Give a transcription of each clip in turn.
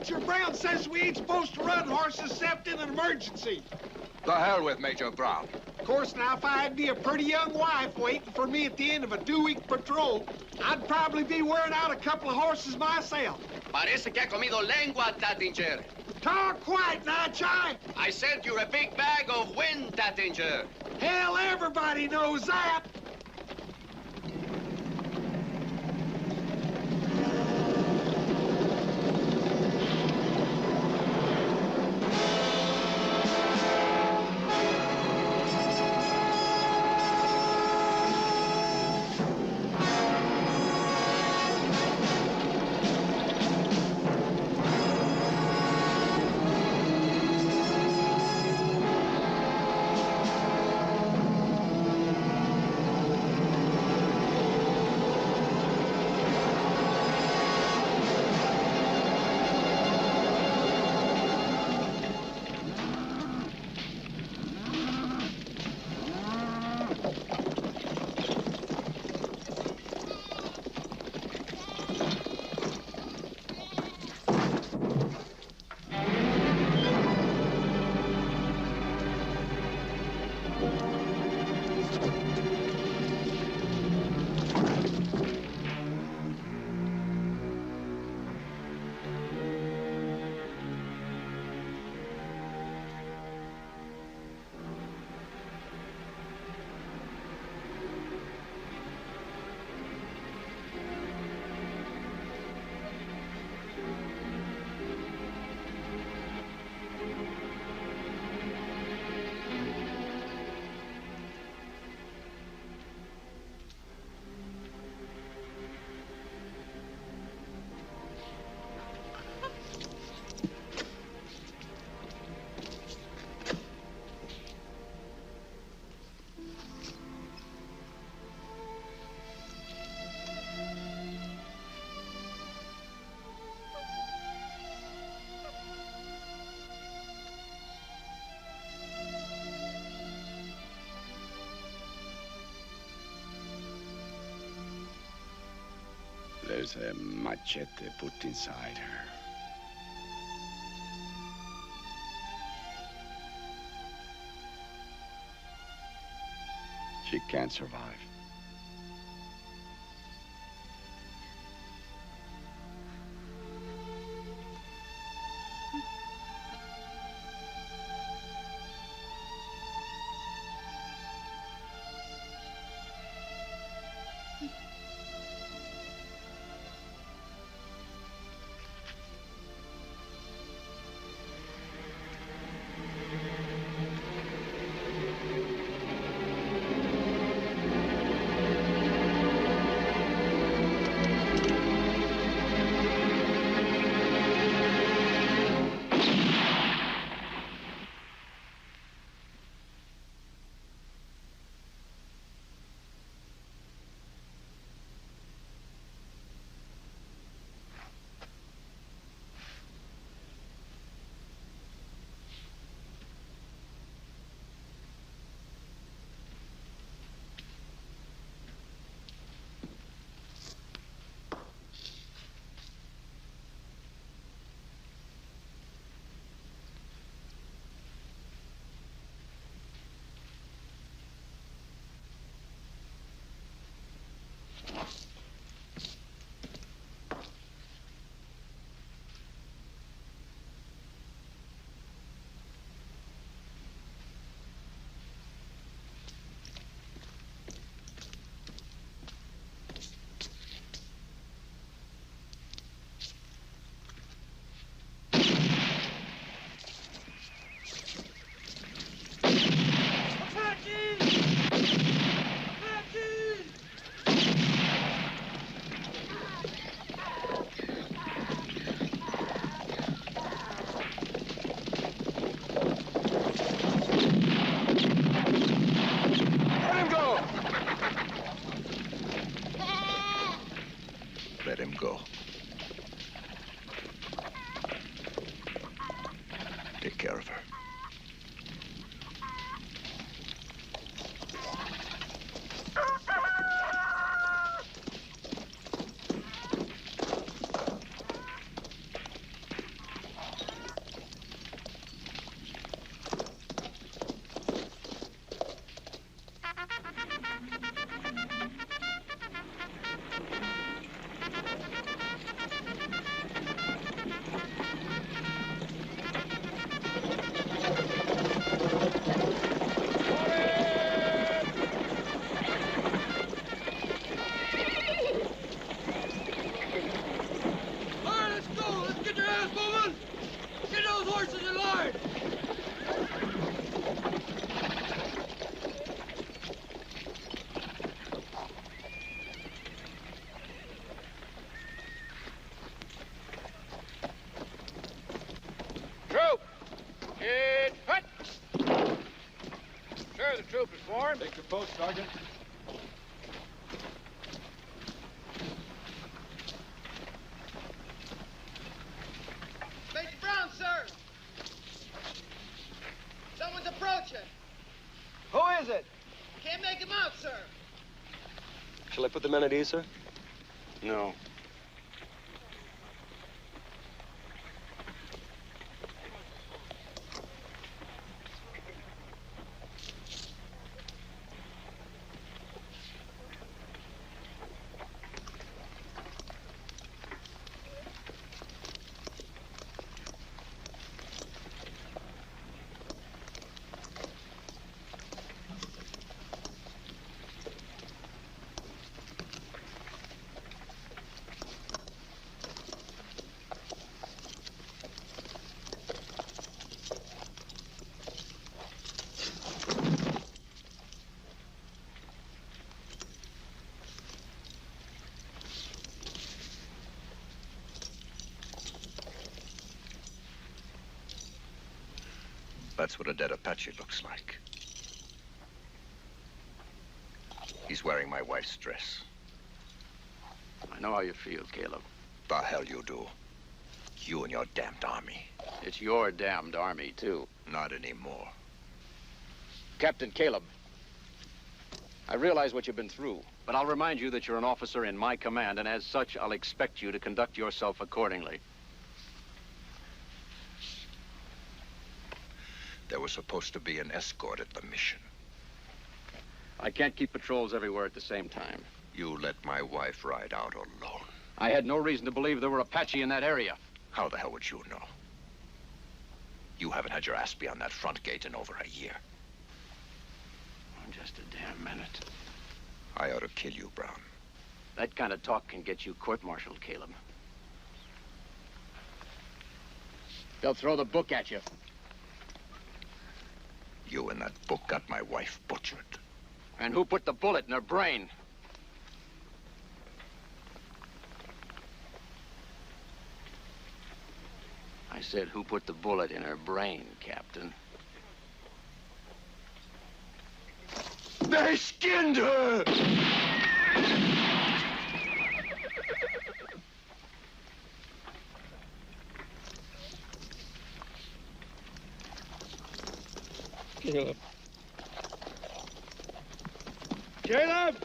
Major Brown says we ain't supposed to run horses except in an emergency. The hell with Major Brown. Of course, now, if I had me a pretty young wife waiting for me at the end of a 2-week patrol, I'd probably be wearing out a couple of horses myself. Parece que ha comido lengua, Tattinger. Talk quiet now, Chai. I said you're a big bag of wind, Tattinger. Hell, everybody knows that. There's a machete put inside her. She can't survive. sir. The troop is formed. Take your post, Sergeant. Major Brown, sir! Someone's approaching. Who is it? Can't make him out, sir. Shall I put the men at ease, sir? No. That's what a dead Apache looks like. He's wearing my wife's dress. I know how you feel, Caleb. The hell you do. You and your damned army. It's your damned army, too. Not anymore. Captain Caleb, I realize what you've been through, but I'll remind you that you're an officer in my command, and as such, I'll expect you to conduct yourself accordingly. There was supposed to be an escort at the mission. I can't keep patrols everywhere at the same time. You let my wife ride out alone. I had no reason to believe there were Apache in that area. How the hell would you know? You haven't had your ass beyond that front gate in over a year. Just a damn minute. I ought to kill you, Brown. That kind of talk can get you court-martialed, Caleb. They'll throw the book at you. You and that book got my wife butchered. And who put the bullet in her brain? I said, who put the bullet in her brain, Captain? They skinned her! Caleb. Caleb!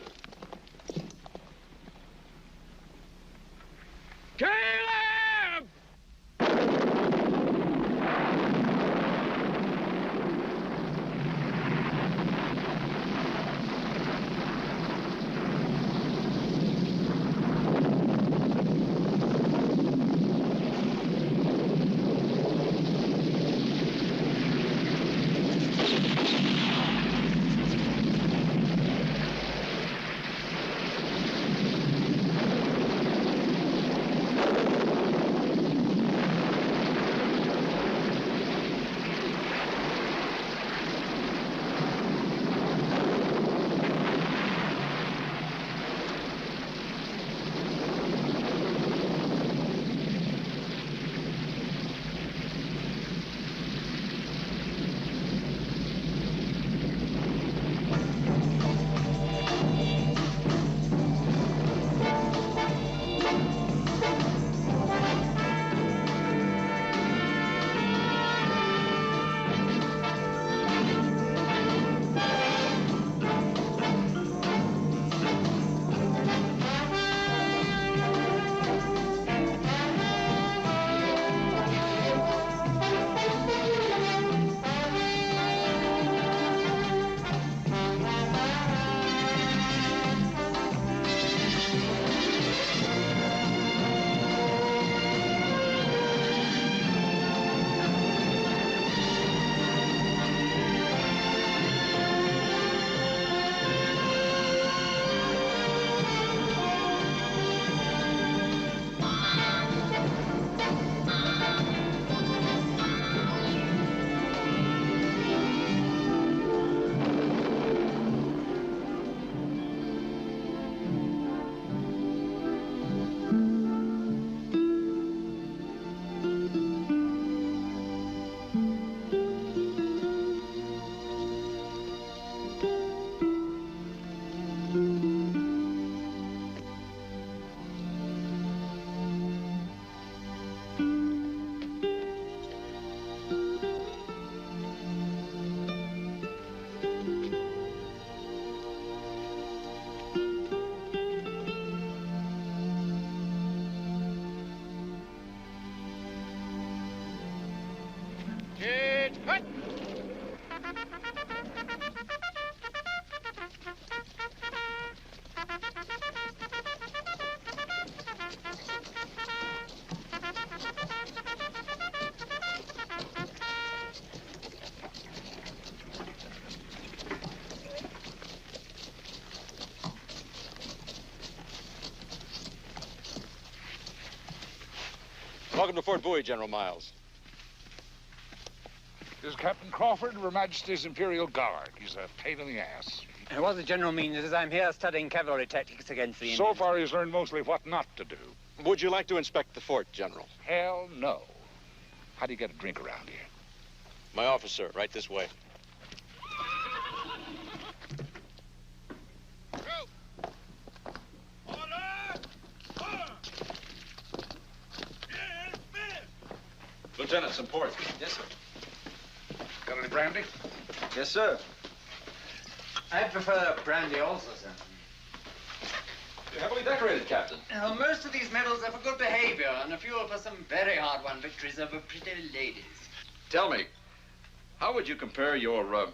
Caleb! Welcome to Fort Bowie, General Miles. This is Captain Crawford of Her Majesty's Imperial Guard. He's a pain in the ass. What the General means is I'm here studying cavalry tactics against the Indians. So far, he's learned mostly what not to do. Would you like to inspect the fort, General? Hell no. How do you get a drink around here? My office, sir. Right this way. Lieutenant, some port. Yes, sir. Got any brandy? Yes, sir. I prefer brandy also, sir. You're heavily decorated, Captain. Most of these medals are for good behavior, and a few are for some very hard-won victories over pretty ladies. Tell me, how would you compare your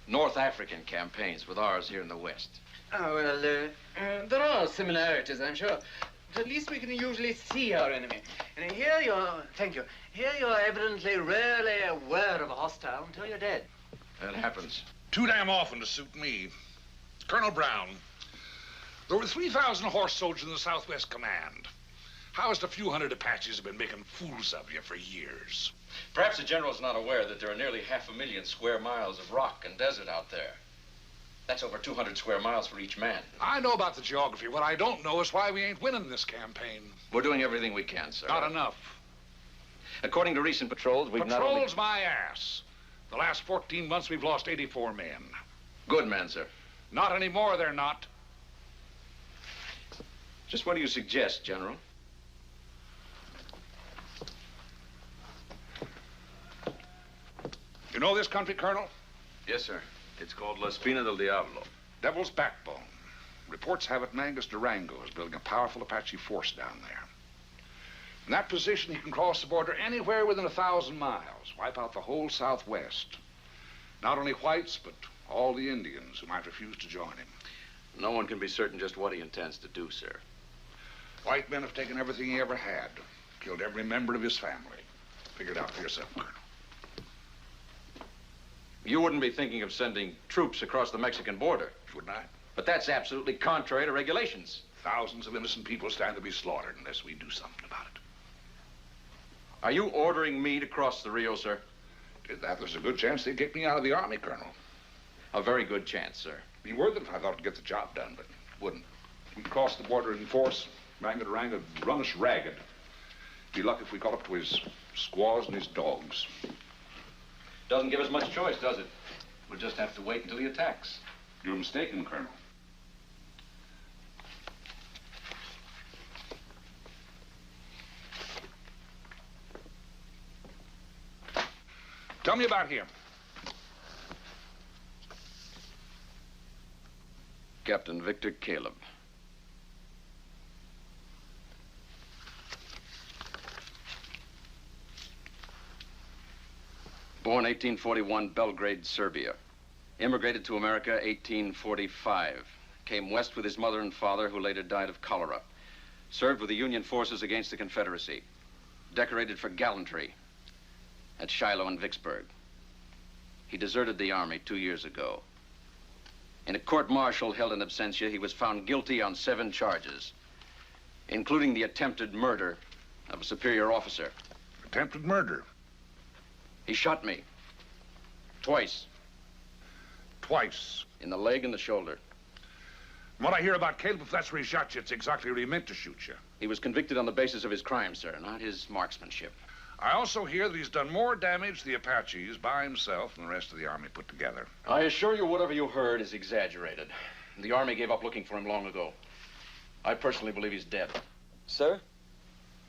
North African campaigns with ours here in the West? Oh, well, there are similarities, I'm sure. But at least we can usually see our enemy. And here you're, thank you, here you're evidently rarely aware of a hostile until you're dead. That happens. Too damn often to suit me. Colonel Brown, there were 3,000 horse soldiers in the Southwest Command. How is the few hundred Apaches have been making fools of you for years? Perhaps the General's not aware that there are nearly 500,000 square miles of rock and desert out there. That's over 200 square miles for each man. I know about the geography. What I don't know is why we ain't winning this campaign. We're doing everything we can, sir. Not enough. According to recent patrols, we've not only... Patrols my ass. The last 14 months, we've lost 84 men. Good men, sir. Not anymore, they're not. Just what do you suggest, General? You know this country, Colonel? Yes, sir. It's called La Espina del Diablo. Devil's Backbone. Reports have it Mangus Durango is building a powerful Apache force down there. In that position, he can cross the border anywhere within 1,000 miles, wipe out the whole Southwest. Not only whites, but all the Indians who might refuse to join him. No one can be certain just what he intends to do, sir. White men have taken everything he ever had, killed every member of his family. Figure it out for yourself, Colonel. You wouldn't be thinking of sending troops across the Mexican border. Wouldn't I? But that's absolutely contrary to regulations. Thousands of innocent people stand to be slaughtered unless we do something about it. Are you ordering me to cross the Rio, sir? Did that, there's a good chance they'd kick me out of the Army, Colonel. A very good chance, sir. Be worth it if I thought it'd get the job done, but wouldn't. We'd cross the border in force. Rangadarang would run us ragged. Be lucky if we got up to his squaws and his dogs. Doesn't give us much choice, does it? We'll just have to wait until he attacks. You're mistaken, Colonel. Tell me about him. Captain Victor Caleb. Born 1841, Belgrade, Serbia. Immigrated to America 1845. Came west with his mother and father, who later died of cholera. Served with the Union forces against the Confederacy. Decorated for gallantry at Shiloh and Vicksburg. He deserted the Army 2 years ago. In a court-martial held in absentia, he was found guilty on 7 charges, including the attempted murder of a superior officer. Attempted murder? He shot me. Twice. Twice? In the leg and the shoulder. From what I hear about Caleb, if that's where he shot you, it's exactly where he meant to shoot you. He was convicted on the basis of his crime, sir, not his marksmanship. I also hear that he's done more damage to the Apaches by himself than the rest of the Army put together. I assure you whatever you heard is exaggerated. The Army gave up looking for him long ago. I personally believe he's dead. Sir?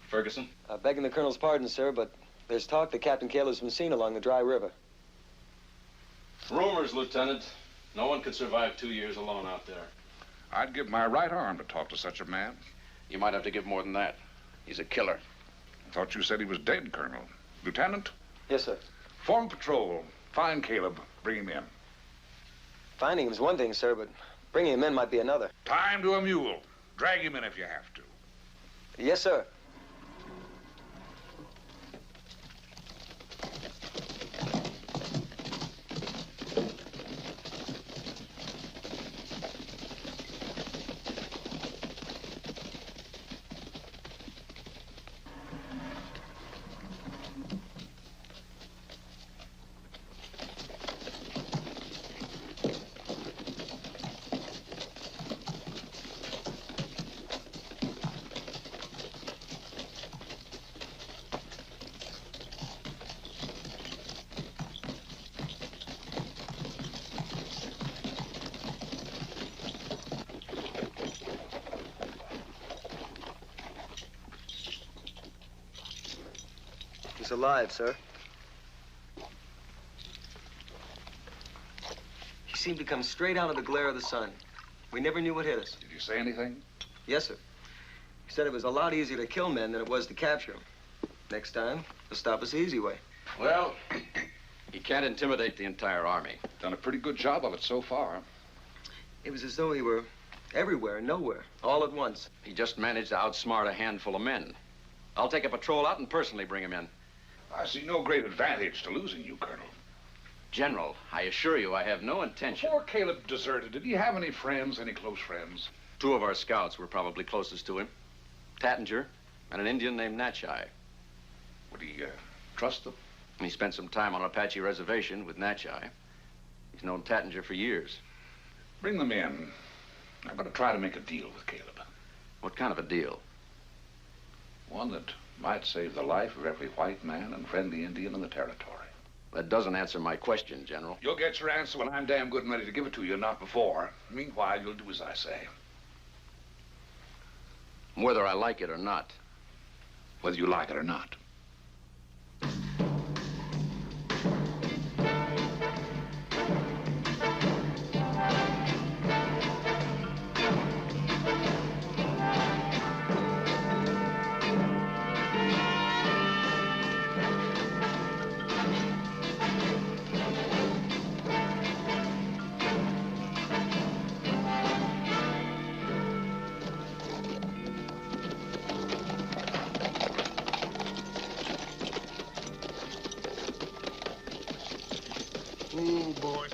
Ferguson? Begging the Colonel's pardon, sir, but there's talk that Captain Caleb's been seen along the Dry River. Rumors, Lieutenant. No one could survive 2 years alone out there. I'd give my right arm to talk to such a man. You might have to give more than that. He's a killer. I thought you said he was dead, Colonel. Lieutenant? Yes, sir. Form patrol. Find Caleb. Bring him in. Finding him's one thing, sir, but bringing him in might be another. Time to a mule. Drag him in if you have to. Yes, sir. Looks alive, sir. He seemed to come straight out of the glare of the sun. We never knew what hit us. Did you say anything? Yes, sir. He said it was a lot easier to kill men than it was to capture them. Next time, he'll stop us the easy way. Well, he can't intimidate the entire army. Done a pretty good job of it so far. It was as though he were everywhere and nowhere, all at once. He just managed to outsmart a handful of men. I'll take a patrol out and personally bring him in. I see no great advantage to losing you, Colonel. General, I assure you I have no intention. Before Caleb deserted, did he have any friends, any close friends? 2 of our scouts were probably closest to him. Tattinger and an Indian named Natchi. Would he trust them? He spent some time on an Apache reservation with Natchi. He's known Tattinger for years. Bring them in. I'm going to try to make a deal with Caleb. What kind of a deal? One that might save the life of every white man and friendly Indian in the territory. That doesn't answer my question, General. You'll get your answer when I'm damn good and ready to give it to you, not before. Meanwhile, you'll do as I say. Whether I like it or not. Whether you like it or not. Oh, boy.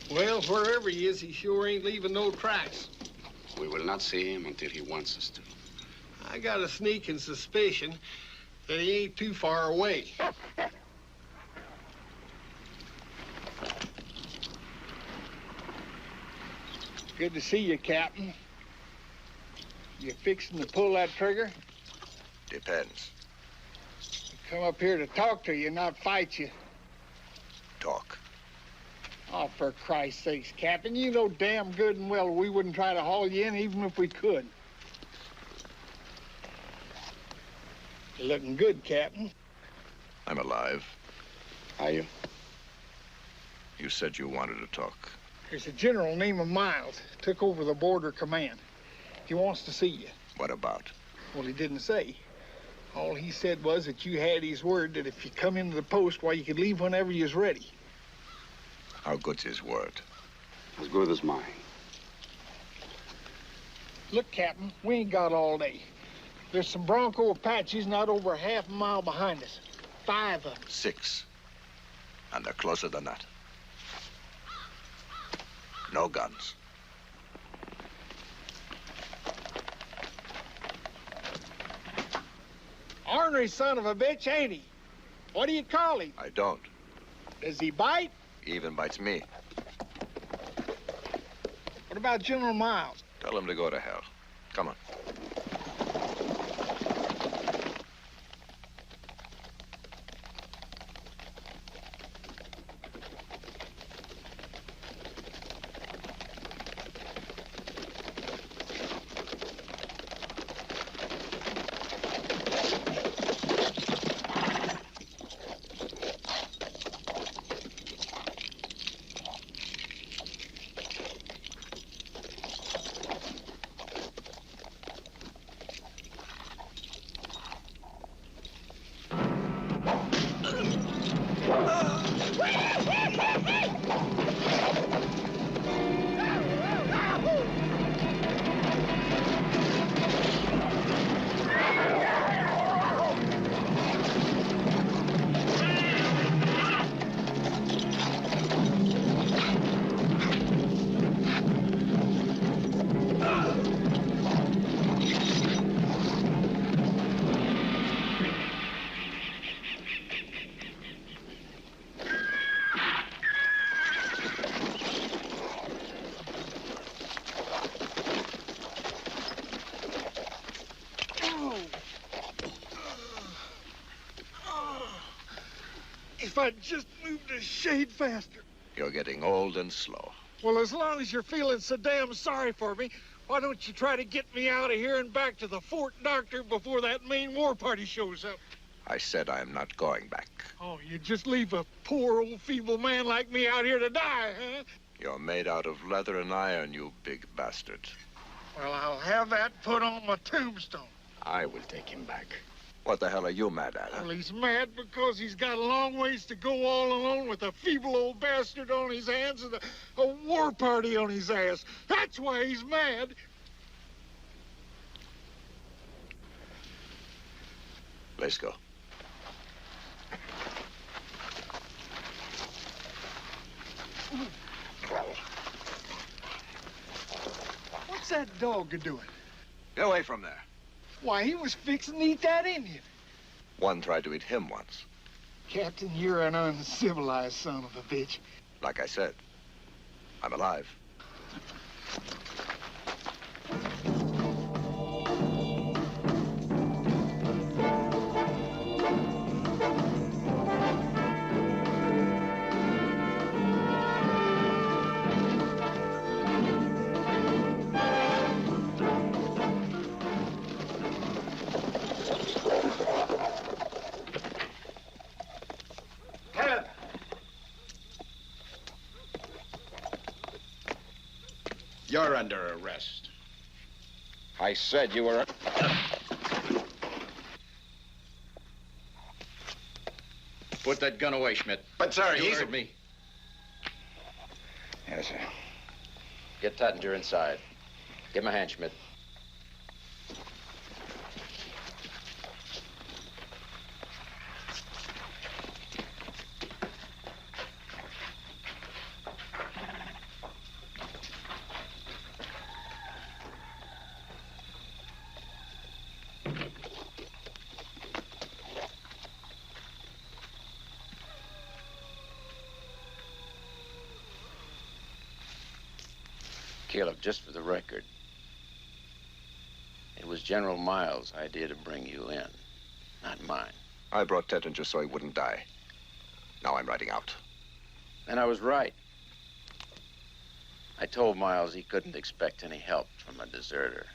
Well, wherever he is, he sure ain't leaving no tracks. We will not see him until he wants us to. I got a sneaking suspicion that he ain't too far away. Good to see you, Captain. You fixing to pull that trigger? Depends. Come up here to talk to you, not fight you. Talk. Oh, for Christ's sakes, Captain, you know damn good and well we wouldn't try to haul you in even if we could. You're looking good, Captain. I'm alive. Are you? You said you wanted to talk. There's a general named Miles, took over the border command. He wants to see you. What about? Well, he didn't say. All he said was that you had his word that if you come into the post, why, you could leave whenever you was ready. How good's his word? As good as mine. Look, Captain, we ain't got all day. There's some Bronco Apaches not over half a mile behind us. 5 of them. 6. And they're closer than that. No guns. Ornery son of a bitch, ain't he? What do you call him? I don't. Does he bite? He even bites me. What about General Miles? Tell him to go to hell. Come on. If I'd just moved a shade faster. You're getting old and slow. Well, as long as you're feeling so damn sorry for me, Why don't you try to get me out of here and back to the Fort Doctor before that main war party shows up? I said I am not going back. Oh, you just leave a poor old feeble man like me out here to die, huh? You're made out of leather and iron, you big bastard. Well, I'll have that put on my tombstone. I will take him back. What the hell are you mad at, huh? Well, he's mad because he's got a long ways to go all alone with a feeble old bastard on his hands and a war party on his ass. That's why he's mad. Let's go. What's that dog doing? Get away from there. Why, he was fixing to eat that Indian. One tried to eat him once. Captain, you're an uncivilized son of a bitch. Like I said, I'm alive. You're under arrest. I said you were... Put that gun away, Schmidt. But, sir, You he's... heard me. Yes, sir. Get Tattinger inside. Give him a hand, Schmidt. Caleb, just for the record, it was General Miles' idea to bring you in, not mine. I brought Tettinger so he wouldn't die. Now I'm riding out. And I was right. I told Miles he couldn't expect any help from a deserter.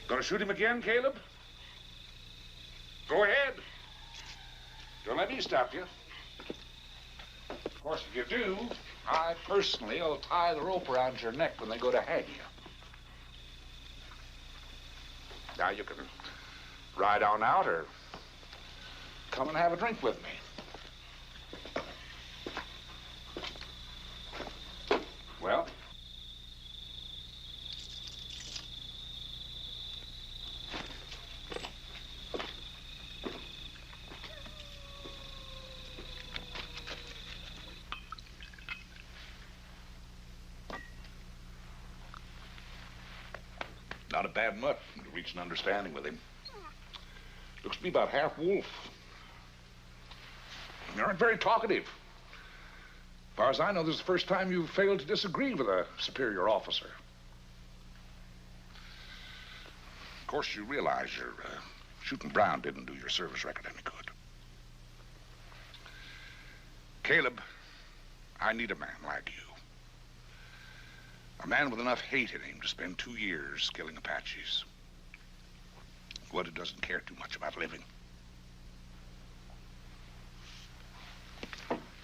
Gonna shoot him again, Caleb? Go ahead. Don't let me stop you. Of course, if you do, I personally will tie the rope around your neck when they go to hang you. Now you can ride on out or come and have a drink with me. Well? Not a bad mutt to reach an understanding with him. Looks to me about half wolf. You aren't very talkative. As far as I know, this is the first time you've failed to disagree with a superior officer. Of course, you realize your shooting Brown didn't do your service record any good. Caleb, I need a man like you. A man with enough hate in him to spend 2 years killing Apaches. One who doesn't care too much about living.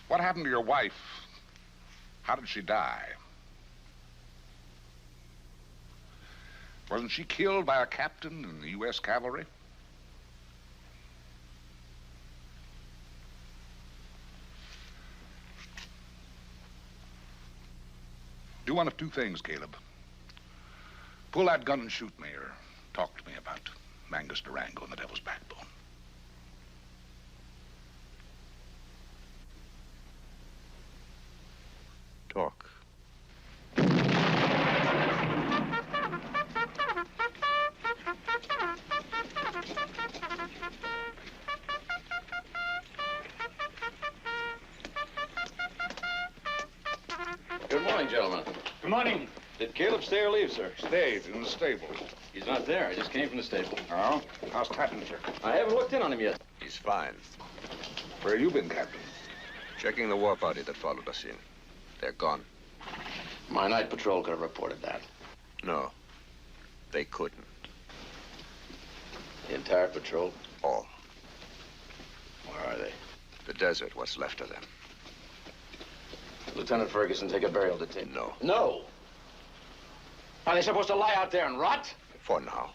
What happened to your wife? How did she die? Wasn't she killed by a captain in the U.S. Cavalry? Do one of two things, Caleb. Pull that gun and shoot me, or talk to me about Mangus Durango and the Devil's Backbone. Talk. Good morning, gentlemen. Good morning. Did Caleb stay or leave, sir? Stayed in the stable. He's not there. I just came from the stable. Oh? How's Tattinger? I haven't looked in on him yet. He's fine. Where you been, Captain? Checking the war party that followed us in. They're gone. My night patrol could have reported that. No, they couldn't. The entire patrol? All. Where are they? The desert, what's left of them. Lieutenant Ferguson, take a burial detain. No. No? Are they supposed to lie out there and rot? For now.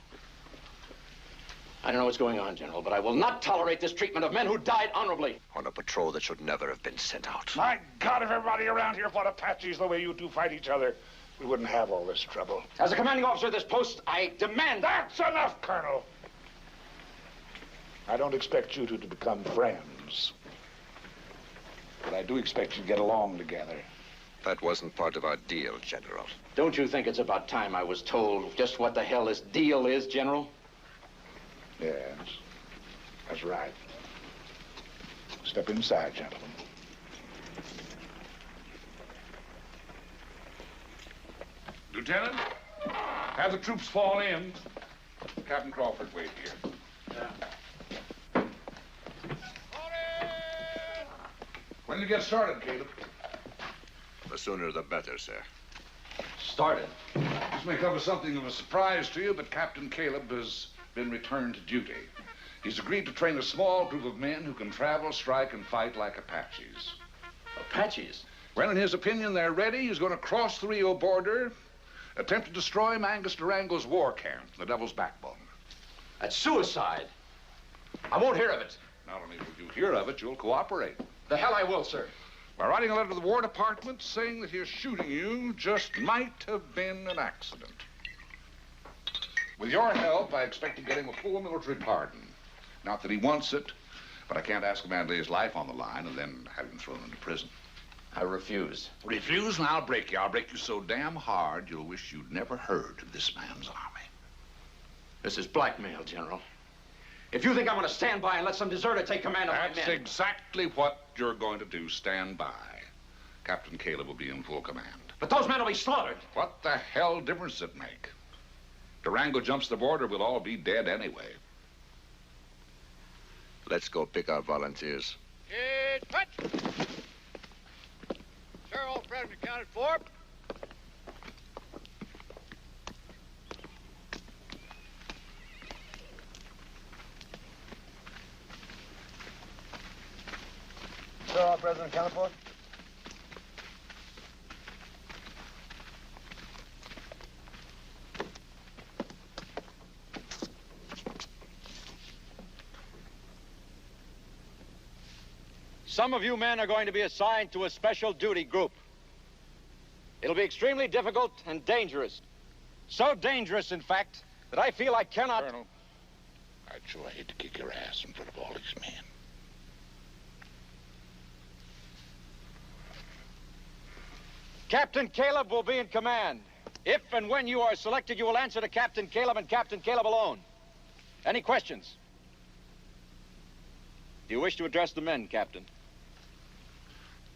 I don't know what's going on, General, but I will not tolerate this treatment of men who died honorably. On a patrol that should never have been sent out. My God, if everybody around here fought Apaches the way you two fight each other, we wouldn't have all this trouble. As a commanding officer of this post, I demand... That's enough, Colonel. I don't expect you two to become friends. But I do expect you to get along together. That wasn't part of our deal, General. Don't you think it's about time I was told just what the hell this deal is, General? Yes, that's right. Step inside, gentlemen. Lieutenant, have the troops fall in. Captain Crawford, wait here. When do you get started, Caleb? The sooner the better, sir. Started? This may come as something of a surprise to you, but Captain Caleb has been returned to duty. He's agreed to train a small group of men who can travel, strike, and fight like Apaches. Apaches? Well, in his opinion, they're ready. He's going to cross the Rio border, attempt to destroy Mangus Durango's war camp, the Devil's Backbone. That's suicide. I won't hear of it. Not only will you hear of it, you'll cooperate. The hell I will, sir. By writing a letter to the War Department saying that his shooting you just might have been an accident. With your help, I expect to get him a full military pardon. Not that he wants it, but I can't ask a man to lay his life on the line and then have him thrown into prison. I refuse. Refuse, and I'll break you. I'll break you so damn hard, you'll wish you'd never heard of this man's army. This is blackmail, General. If you think I'm going to stand by and let some deserter take command of my men... That's exactly what you're going to do. Stand by. Captain Caleb will be in full command. But those men will be slaughtered. What the hell difference does it make? Durango jumps the border, we'll all be dead anyway. Let's go pick our volunteers. Get put! Sir, all present accounted for. Sir, all present accounted for. Some of you men are going to be assigned to a special duty group. It'll be extremely difficult and dangerous. So dangerous, in fact, that I feel I cannot... Colonel, I'd sure hate to kick your ass in front of all these men. Captain Caleb will be in command. If and when you are selected, you will answer to Captain Caleb and Captain Caleb alone. Any questions? Do you wish to address the men, Captain?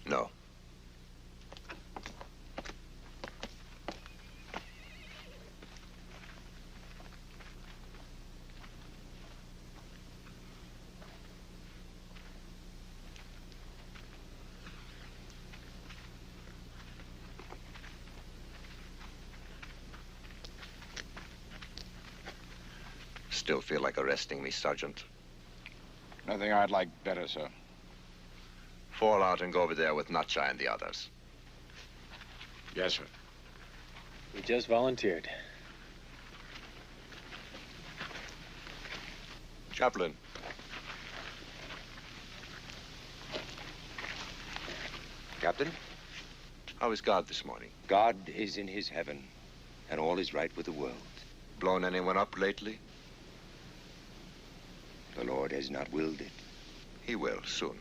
No. Still feel like arresting me, Sergeant? Nothing I'd like better, sir. Fall out and go over there with Nutshire and the others. Yes, sir. We just volunteered. Chaplain. Captain? How is God this morning? God is in his heaven, and all is right with the world. Blown anyone up lately? The Lord has not willed it. He will, soon.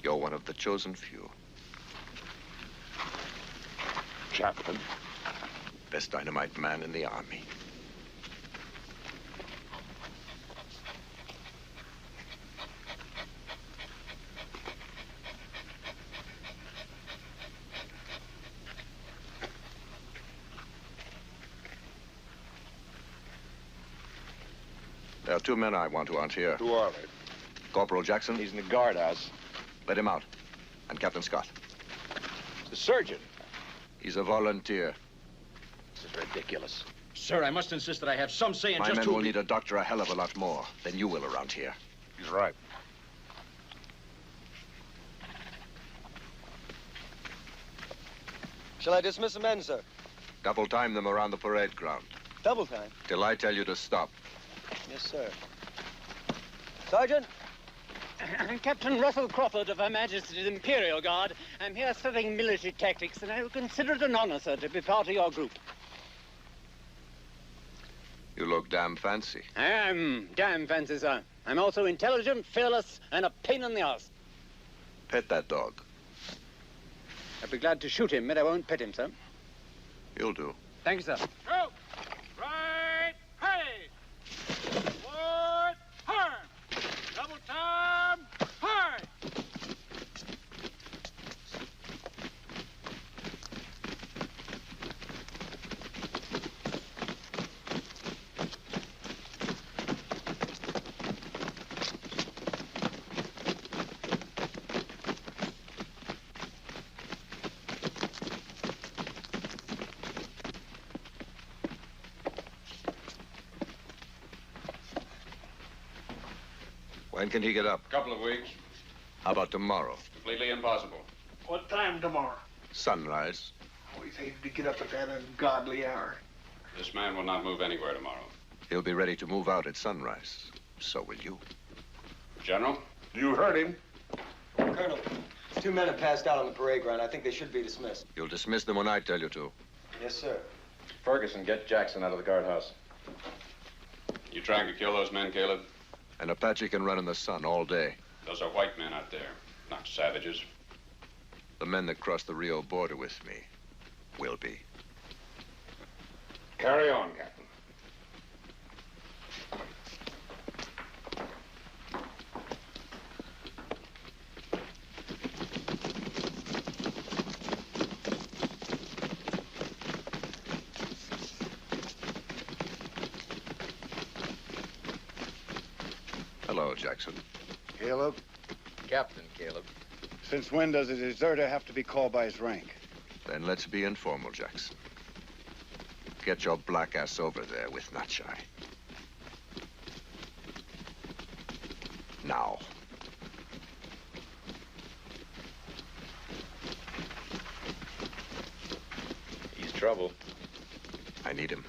You're one of the chosen few. Chaplain. Best dynamite man in the army. There are two men I want who aren't here. Who are they? Corporal Jackson. He's in the guardhouse. Let him out. And Captain Scott? The surgeon. He's a volunteer. This is ridiculous. Sir, I must insist that I have some say in My just men who... will need a doctor a hell of a lot more than you will around here. He's right. Shall I dismiss the men, sir? Double time them around the parade ground. Double time? Till I tell you to stop. Yes, sir. Sergeant? Captain Russell Crawford of Her Majesty's Imperial Guard. I'm here studying military tactics, and I would consider it an honor, sir, to be part of your group. You look damn fancy. I am damn fancy, sir. I'm also intelligent, fearless, and a pain in the ass. Pet that dog. I'd be glad to shoot him, but I won't pet him, sir. You'll do. Thank you, sir. Go! Right, hey! Forward, hard! Double time, hard! When can he get up? Couple of weeks. How about tomorrow? Completely impossible. What time tomorrow? Sunrise. Always hated to get up at that ungodly hour. This man will not move anywhere tomorrow. He'll be ready to move out at sunrise. So will you. General? You heard him. Colonel, 2 men have passed out on the parade ground. I think they should be dismissed. You'll dismiss them when I tell you to. Yes, sir. Ferguson, get Jackson out of the guardhouse. You trying to kill those men, Caleb? An Apache can run in the sun all day. Those are white men out there, not savages. The men that crossed the Rio border with me will be. Carry on, Captain. Hello, Jackson. Caleb? Captain Caleb. Since when does a deserter have to be called by his rank? Then let's be informal, Jackson. Get your black ass over there with Natchai. Now. He's trouble. I need him.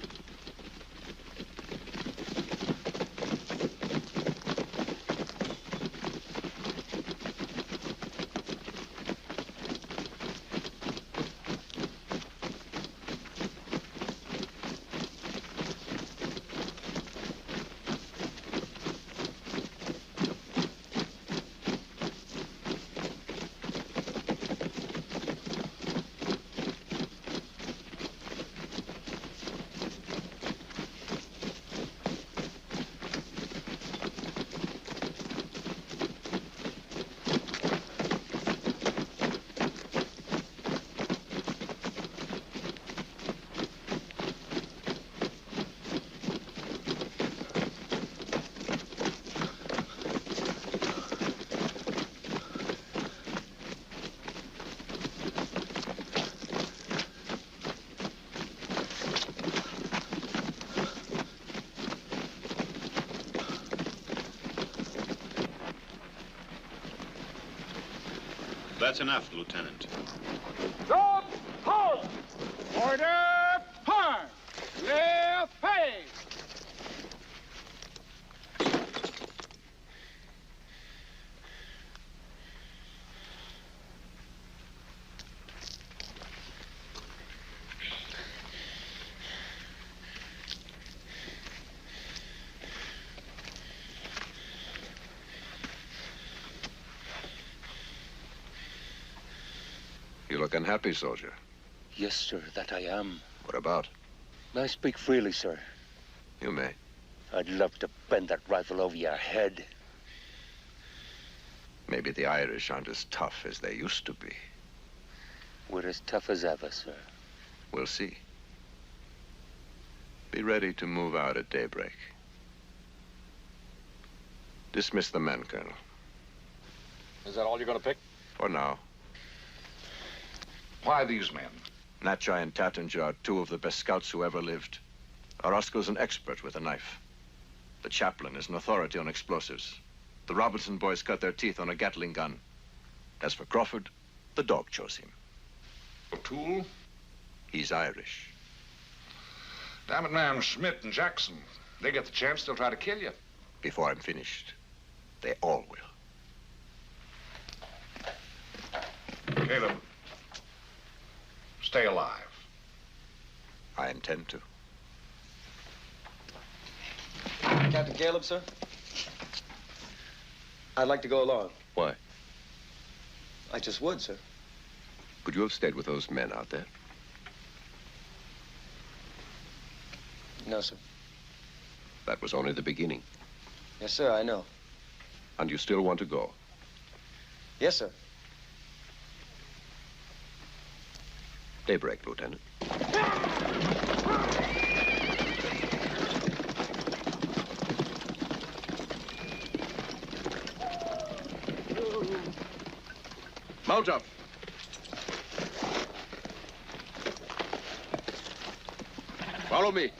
That's enough, Lieutenant. Stop! Halt! Order! Hard! Left face! You look unhappy, soldier. Yes, sir, that I am. What about? I speak freely, sir. You may. I'd love to bend that rifle over your head. Maybe the Irish aren't as tough as they used to be. We're as tough as ever, sir. We'll see. Be ready to move out at daybreak. Dismiss the men, Colonel. Is that all you're going to pick? For now. Why these men? Natchai and Tattinger are two of the best scouts who ever lived. Orozco's an expert with a knife. The chaplain is an authority on explosives. The Robinson boys cut their teeth on a Gatling gun. As for Crawford, the dog chose him. O'Toole? He's Irish. Damn it, man, Schmidt and Jackson. They get the chance, they'll try to kill you. Before I'm finished, they all will. Caleb, stay alive. I intend to. Captain Caleb, sir? I'd like to go along. Why? I just would, sir. Could you have stayed with those men out there? No, sir. That was only the beginning. Yes, sir, I know. And you still want to go? Yes, sir. Daybreak, Lieutenant. Mount up. Follow me.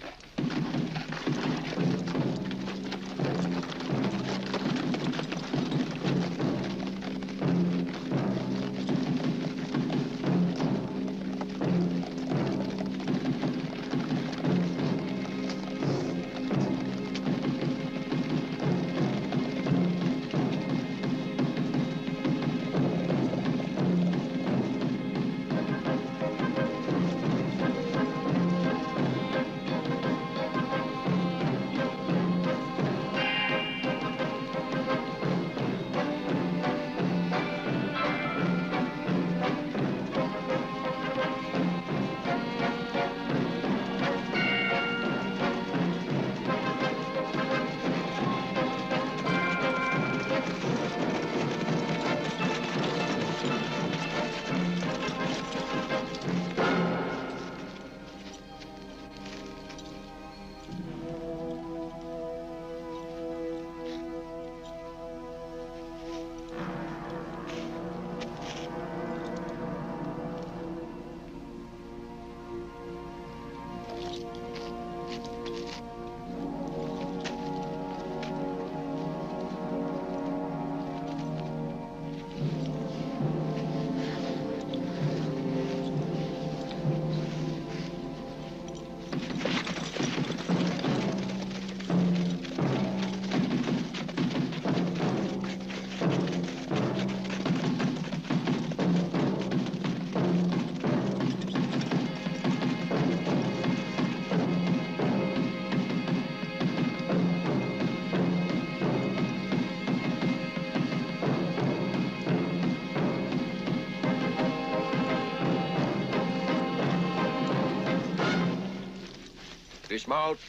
Dismount.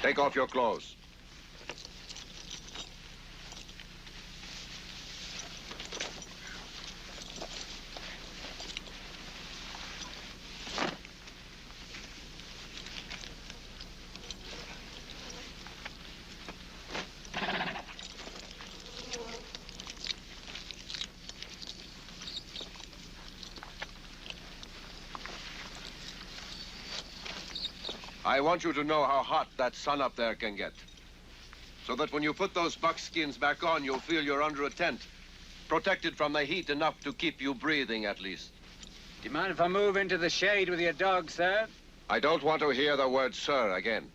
Take off your clothes. I want you to know how hot that sun up there can get. So that when you put those buckskins back on, you'll feel you're under a tent. Protected from the heat enough to keep you breathing, at least. Do you mind if I move into the shade with your dog, sir? I don't want to hear the word sir again.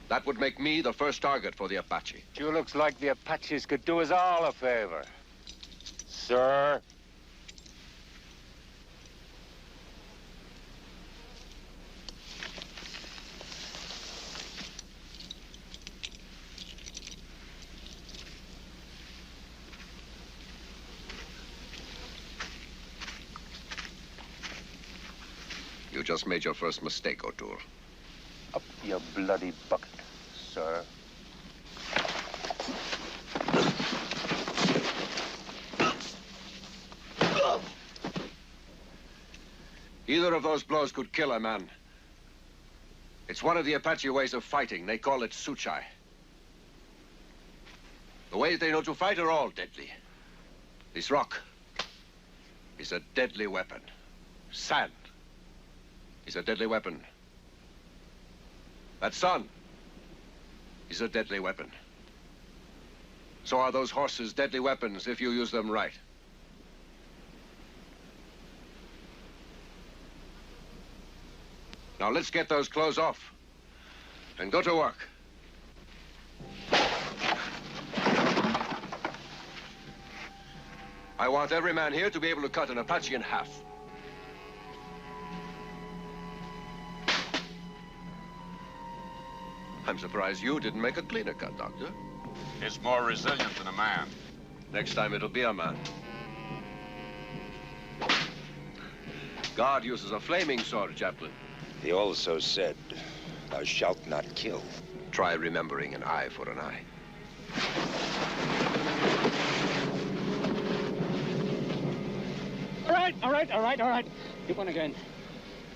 That would make me the first target for the Apache. Sure looks like the Apaches could do us all a favor. Sir? You just made your first mistake, O'Toole. Up your bloody bucket, sir. Either of those blows could kill a man. It's one of the Apache ways of fighting. They call it suchai. The ways they know to fight are all deadly. This rock is a deadly weapon. Sand is a deadly weapon. That sun is a deadly weapon. So are those horses deadly weapons if you use them right. Now let's get those clothes off and go to work. I want every man here to be able to cut an Apache in half. I'm surprised you didn't make a cleaner cut, Doctor. It's more resilient than a man. Next time it'll be a man. God uses a flaming sword, Chaplain. He also said, "Thou shalt not kill." Try remembering an eye for an eye. All right. Keep on again.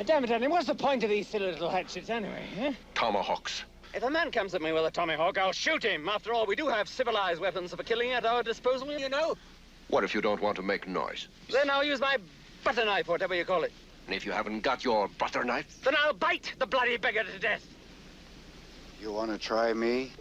Damn it, Annie, what's the point of these silly little hatchets anyway, eh? Tomahawks. If a man comes at me with a tomahawk, I'll shoot him. After all, we do have civilized weapons for killing at our disposal, you know. What if you don't want to make noise? Then I'll use my butter knife, whatever you call it. And if you haven't got your butter knife? Then I'll bite the bloody beggar to death. You want to try me?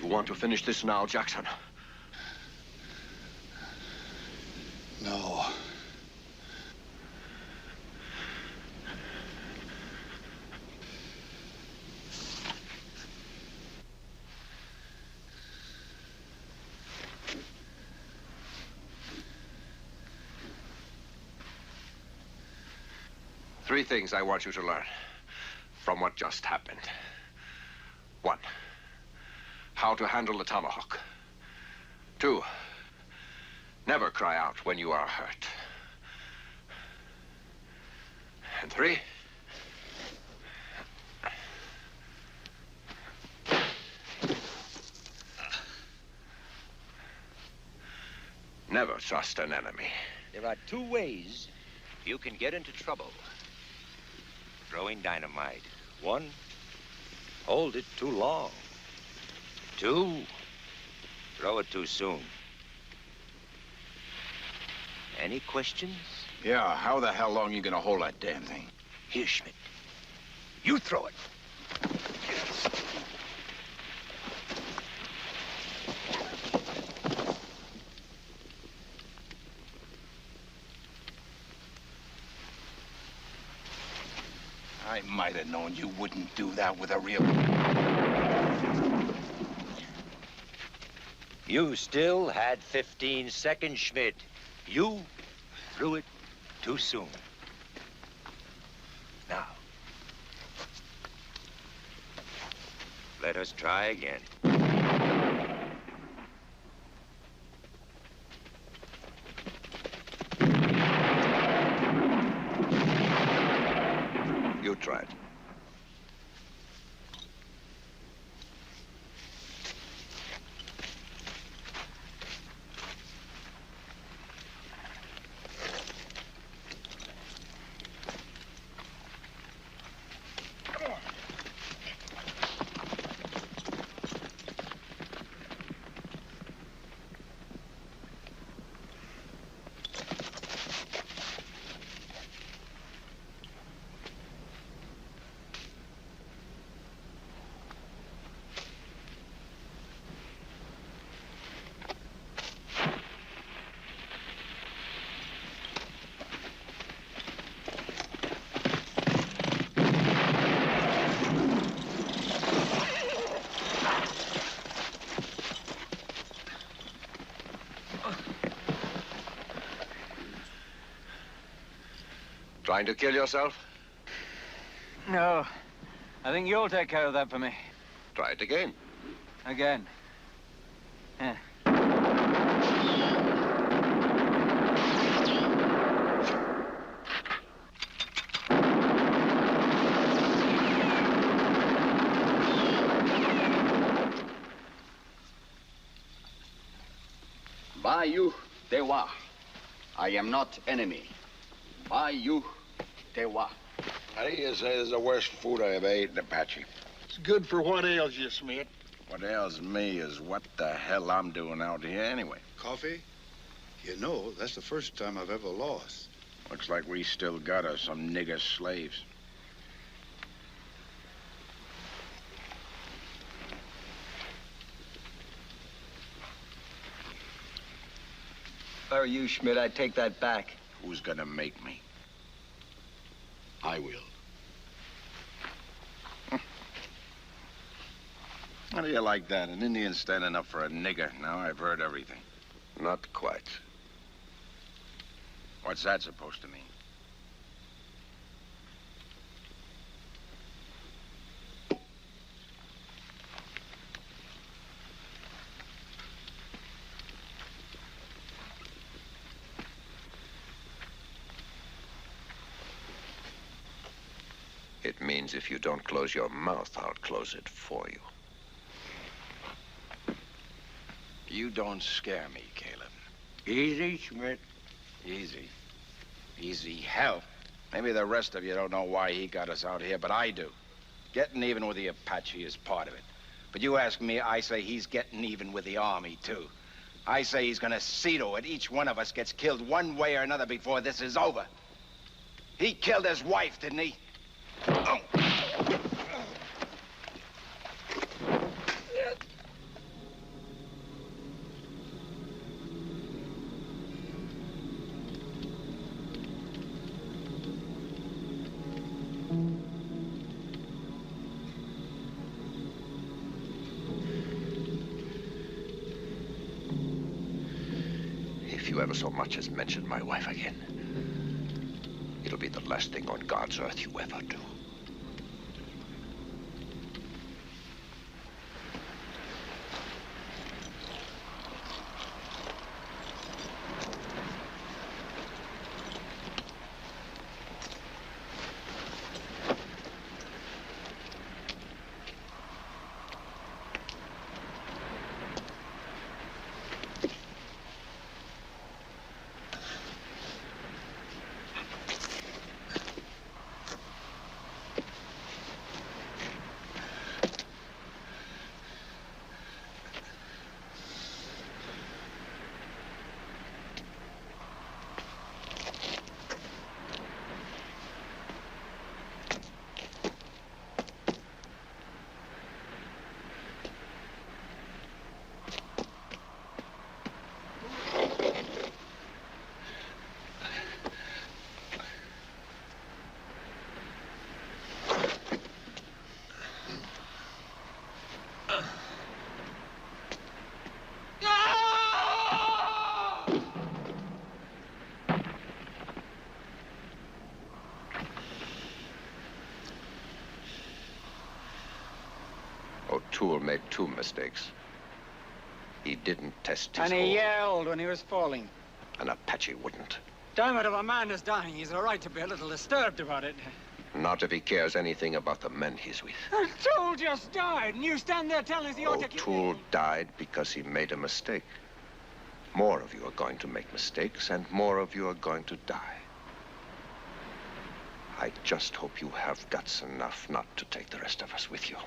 Want to finish this now, Jackson? No. Three things I want you to learn from what just happened. One, how to handle the tomahawk. Two, never cry out when you are hurt. And three, never trust an enemy. There are two ways you can get into trouble. Throwing dynamite. One, hold it too long. Two, throw it too soon. Any questions? Yeah, how the hell long you gonna hold that damn thing? Here, Schmidt. You throw it. I might have known you wouldn't do that with a real... You still had 15 seconds, Schmidt. You threw it too soon. Now, let us try again. You tried. Trying to kill yourself? No. I think you'll take care of that for me. Try it again. Again. Yeah. Bayou Tewa. I am not enemy. Bayou Tewa. How do you say this is the worst food I ever ate in Apache? It's good for what ails you, Smith. What ails me is what the hell I'm doing out here anyway. Coffee? You know, that's the first time I've ever lost. Looks like we still got us some nigger slaves. If I were you, Schmidt, I'd take that back. Who's gonna make me? I will. How do you like that? An Indian standing up for a nigger. Now I've heard everything. Not quite. What's that supposed to mean? It means if you don't close your mouth, I'll close it for you. You don't scare me, Caleb. Easy, Schmidt. Easy. Easy hell. Maybe the rest of you don't know why he got us out here, but I do. Getting even with the Apache is part of it. But you ask me, I say he's getting even with the Army, too. I say he's gonna see to it each one of us gets killed one way or another before this is over. He killed his wife, didn't he? Oh. If you ever so much as mention my wife again, it'll be the last thing on God's earth you ever do. O'Toole made 2 mistakes. He didn't test his And he yelled when he was falling. An Apache wouldn't. Damn it, if a man is dying, he's a right to be a little disturbed about it. Not if he cares anything about the men he's with. O'Toole just died, and you stand there telling us he ought to keep... O'Toole died because he made a mistake. More of you are going to make mistakes, and more of you are going to die. I just hope you have guts enough not to take the rest of us with you.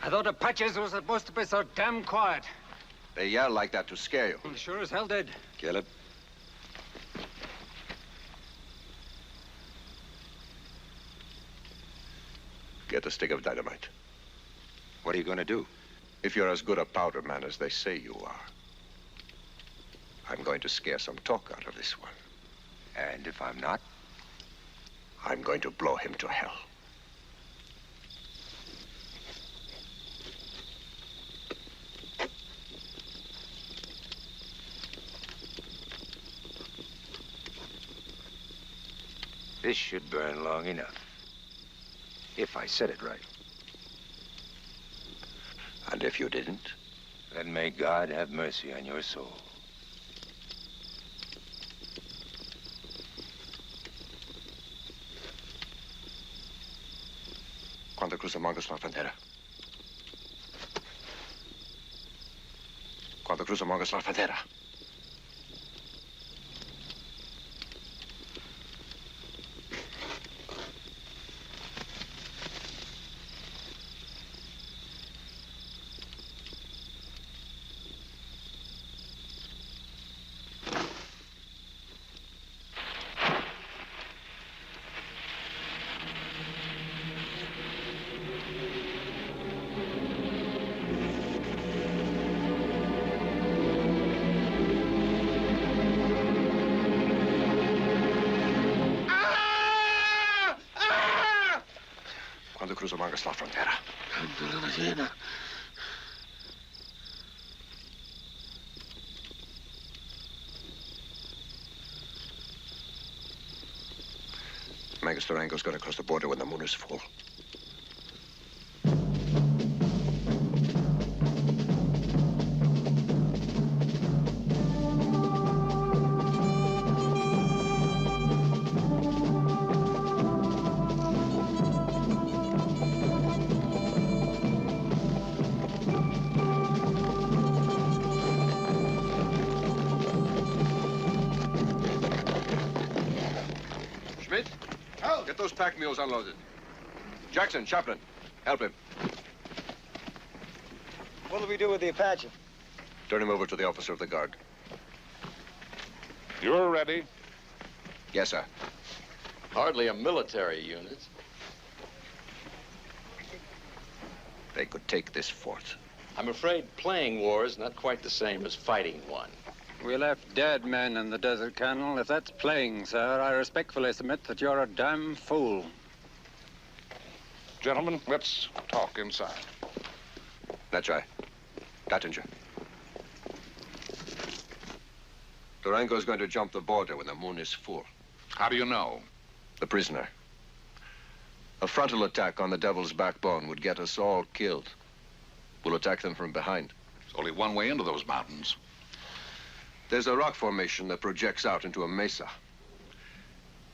I thought Apaches were supposed to be so damn quiet. They yell like that to scare you. Well, sure as hell did. Kill it. Get a stick of dynamite. What are you going to do? If you're as good a powder man as they say you are, I'm going to scare some talk out of this one. And if I'm not? I'm going to blow him to hell. This should burn long enough. If I said it right. And if you didn't? Then may God have mercy on your soul. Cuando cruzamos la frontera. Cuando cruzamos la frontera. cruzamos la frontera. Mangus Durango's going to cross the border when the moon is full. Schmidt? Get those pack mules unloaded. Jackson, Chaplin, help him. What'll we do with the Apache? Turn him over to the officer of the guard. You're ready? Yes, sir. Hardly a military unit. They could take this fort. I'm afraid playing war is not quite the same as fighting one. We left dead men in the desert, Colonel. If that's playing, sir, I respectfully submit that you're a damn fool. Gentlemen, let's talk inside. That's right. Tattinger. Durango's going to jump the border when the moon is full. How do you know? The prisoner. A frontal attack on the Devil's Backbone would get us all killed. We'll attack them from behind. There's only one way into those mountains. There's a rock formation that projects out into a mesa.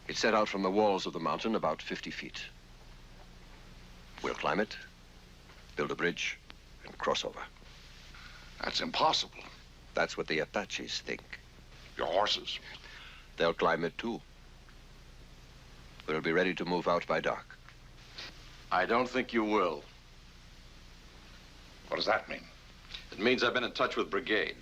It's set out from the walls of the mountain about 50 feet. We'll climb it, build a bridge, and cross over. That's impossible. That's what the Apaches think. Your horses? They'll climb it too. We'll be ready to move out by dark. I don't think you will. What does that mean? It means I've been in touch with Brigade.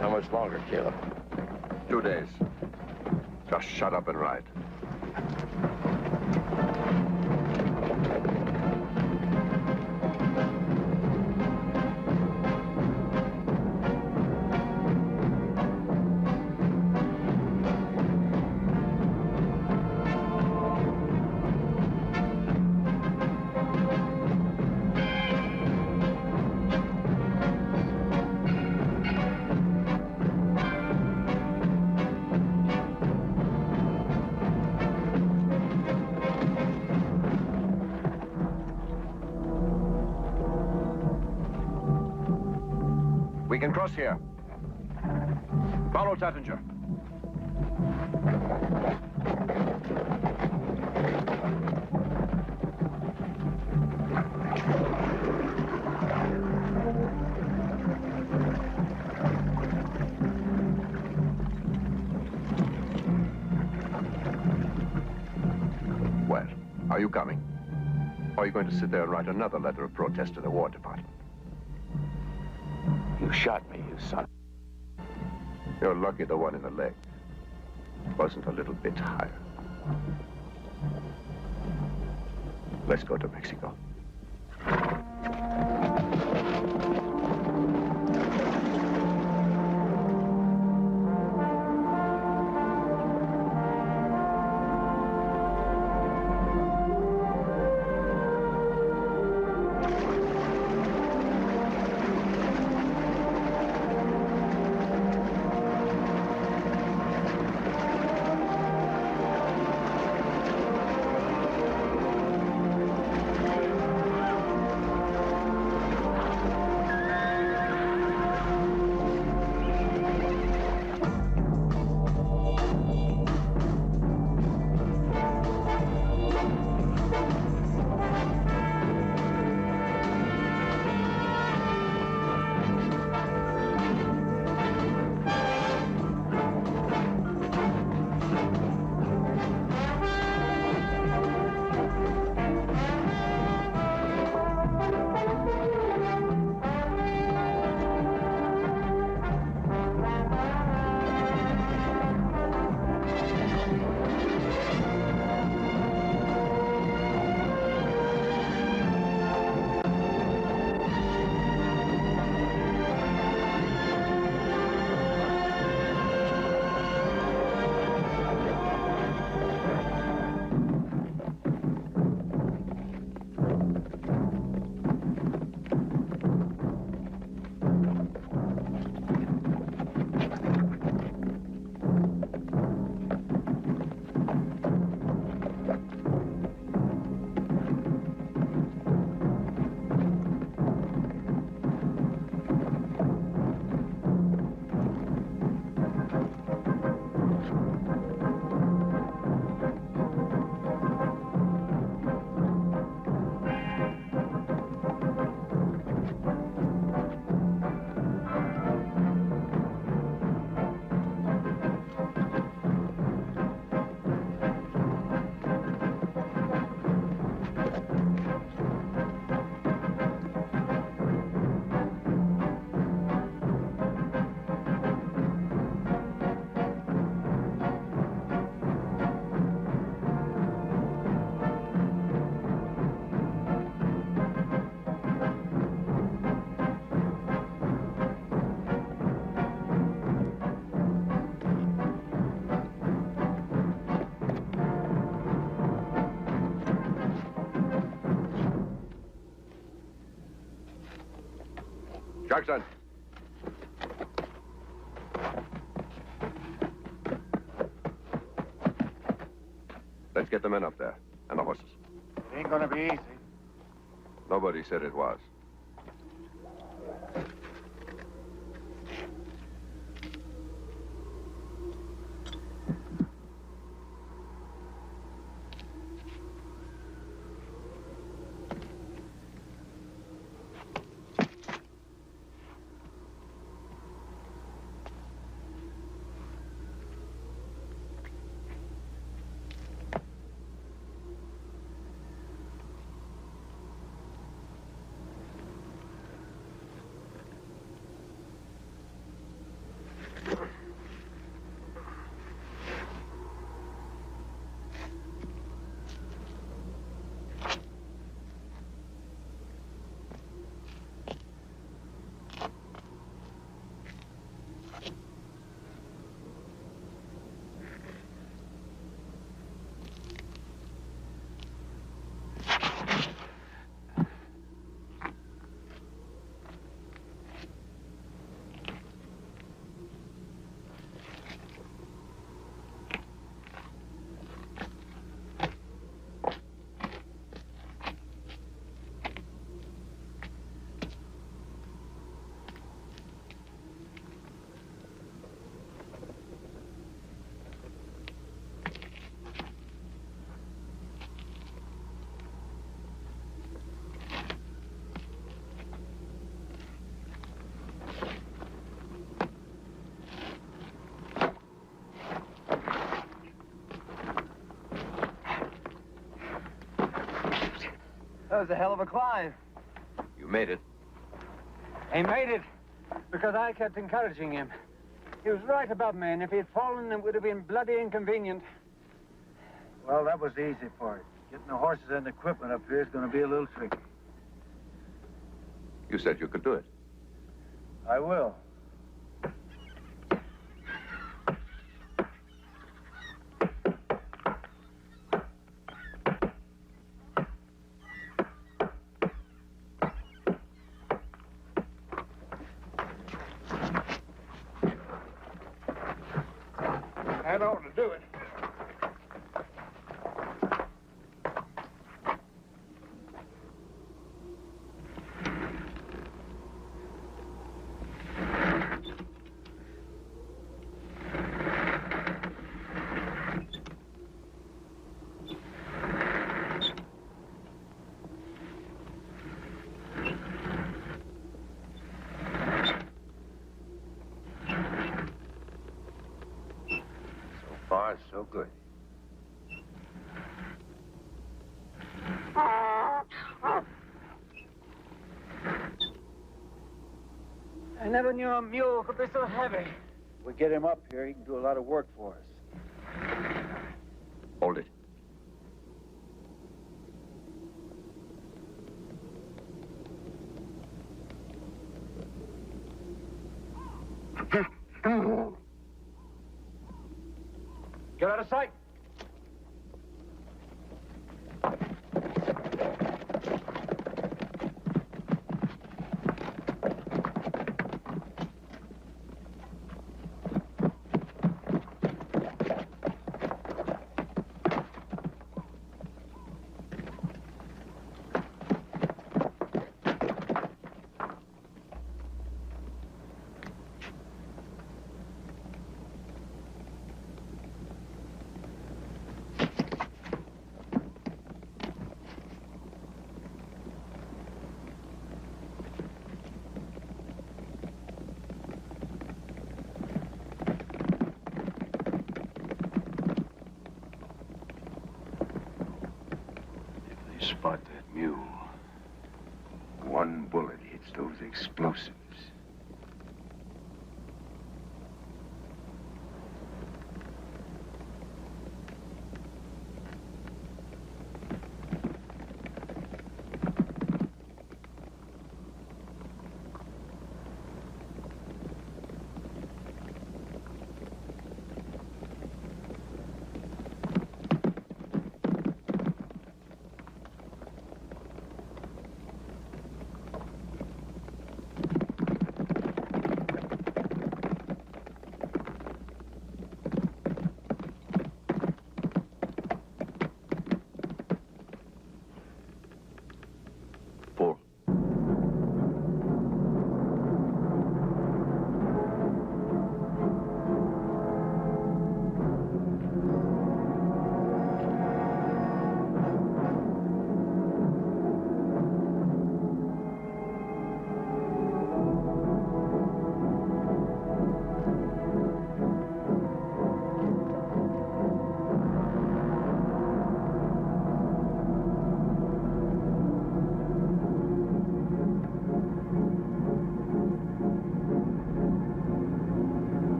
How much longer, Caleb? 2 days. Just shut up and ride. We can cross here. Follow Tattinger. Well, are you coming? Or are you going to sit there and write another letter of protest to the War Department? You shot me, you son. You're lucky the one in the leg wasn't a little bit higher. Let's go to Mexico. Jackson. Let's get the men up there, and the horses. It ain't gonna be easy. Nobody said it was. That was a hell of a climb. You made it. He made it because I kept encouraging him. He was right above me, and if he'd fallen, it would have been bloody inconvenient. Well, that was the easy part. Getting the horses and equipment up here is going to be a little tricky. You said you could do it. I will. That ought to do it. Far, so good. I never knew a mule could be so heavy. If we get him up here, he can do a lot of work for us. Hold it. Get out of sight. Spot that mule. One bullet hits those explosives.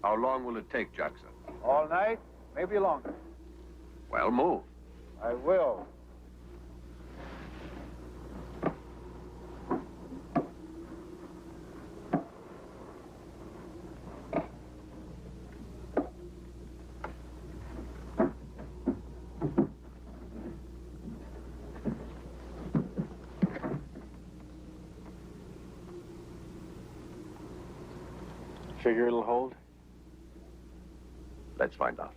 How long will it take, Jackson? All night, maybe longer. Well, move. I will. Figure it'll hold? Let's find out.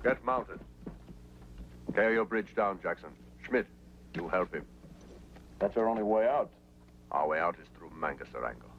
Get mounted. Tear your bridge down, Jackson. Schmidt, you help him. That's our only way out. Our way out is through Mangasarango.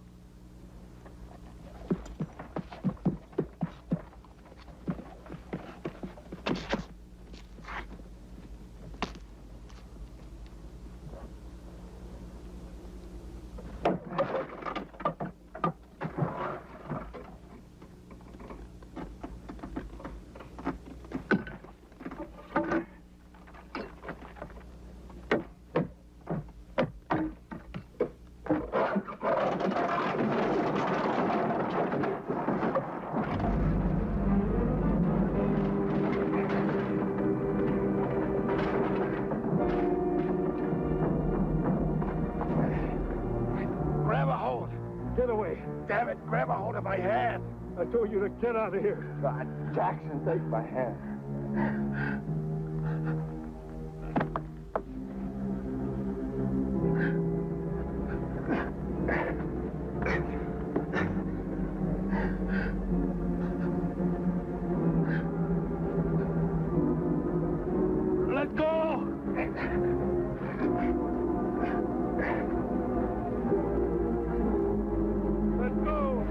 Grab a hold. Get away. Damn it, grab a hold of my hand. I told you to get out of here. God, Jackson, take my hand. Let go! Let go!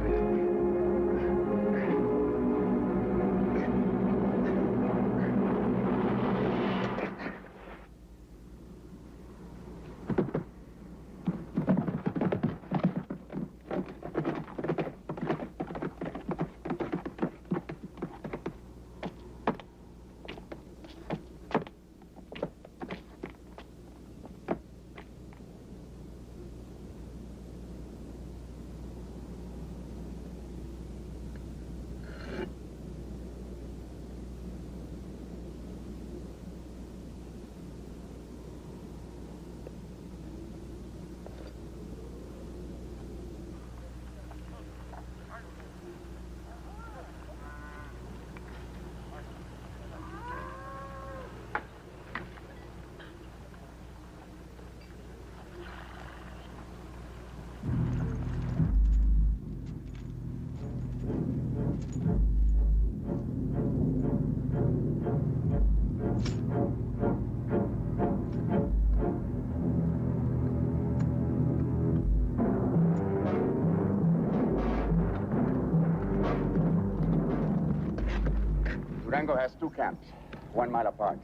Durango has 2 camps, 1 mile apart.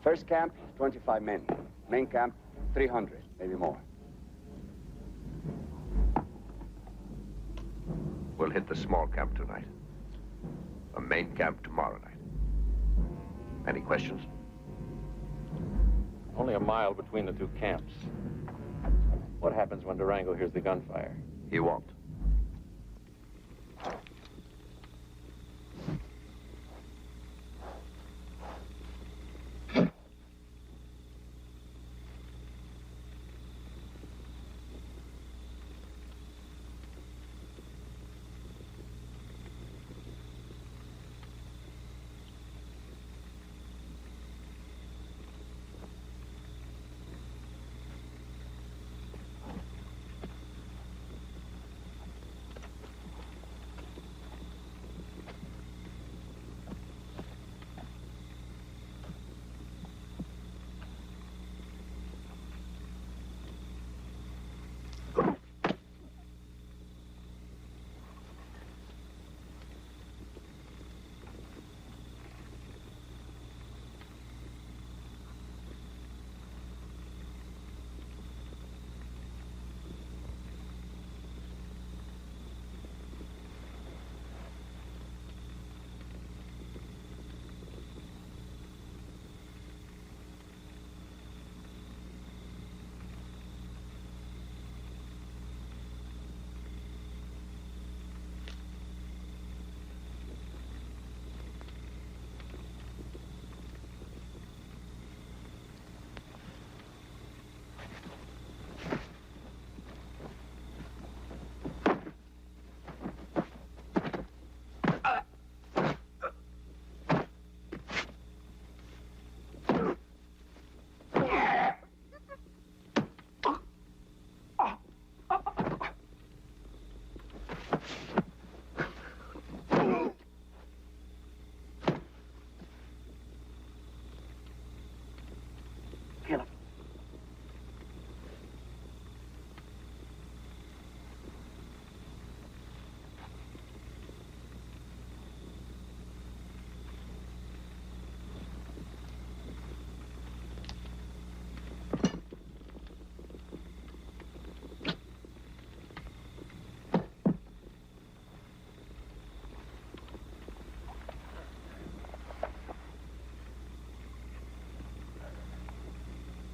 First camp, 25 men. Main camp, 300, maybe more. We'll hit the small camp tonight. A main camp tomorrow night. Any questions? Only a mile between the 2 camps. What happens when Durango hears the gunfire? He won't.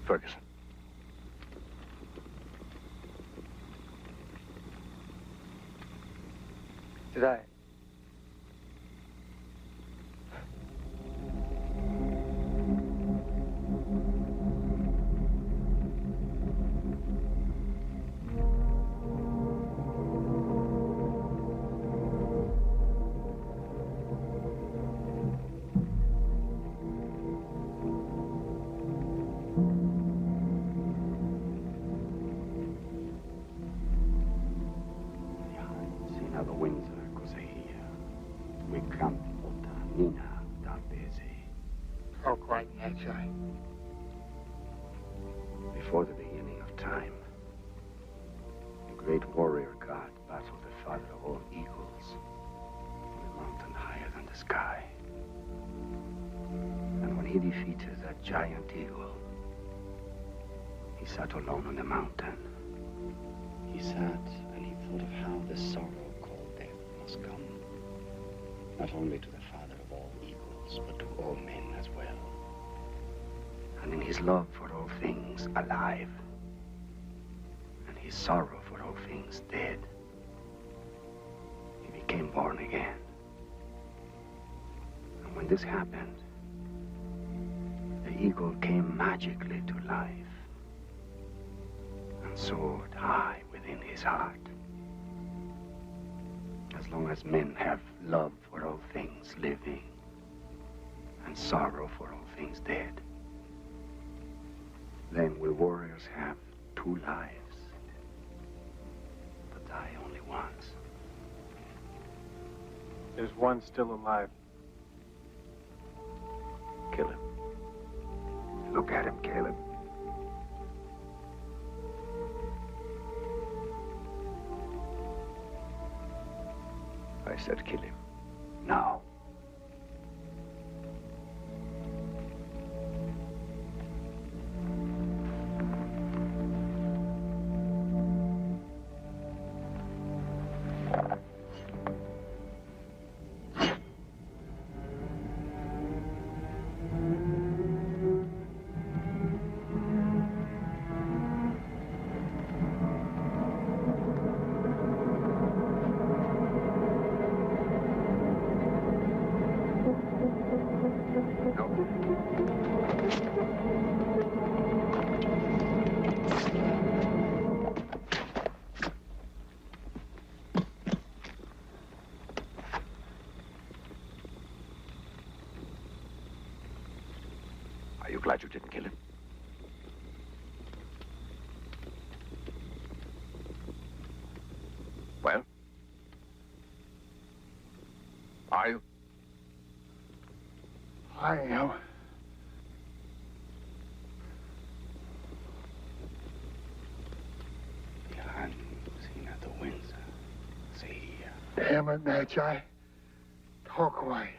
Ferguson. Did I? Oh, quite naturally. Before the beginning of time, the great warrior god battled the father of all eagles on a mountain higher than the sky. And when he defeated that giant eagle, he sat alone on the mountain. He sat and he thought of how the sorrow called death must come, not only to the father of all eagles, but to all men as well. And in his love for all things alive, and his sorrow for all things dead, he became born again. And when this happened, the eagle came magically to life and soared high within his heart. As long as men have love for all things living and sorrow for all things dead, then will warriors have two lives, but die only once. There's one still alive. Kill him. Look at him, Caleb. I said kill him. Now. Are you glad you didn't kill him? Well? Are you? I am. Damn it, Magi. Talk away.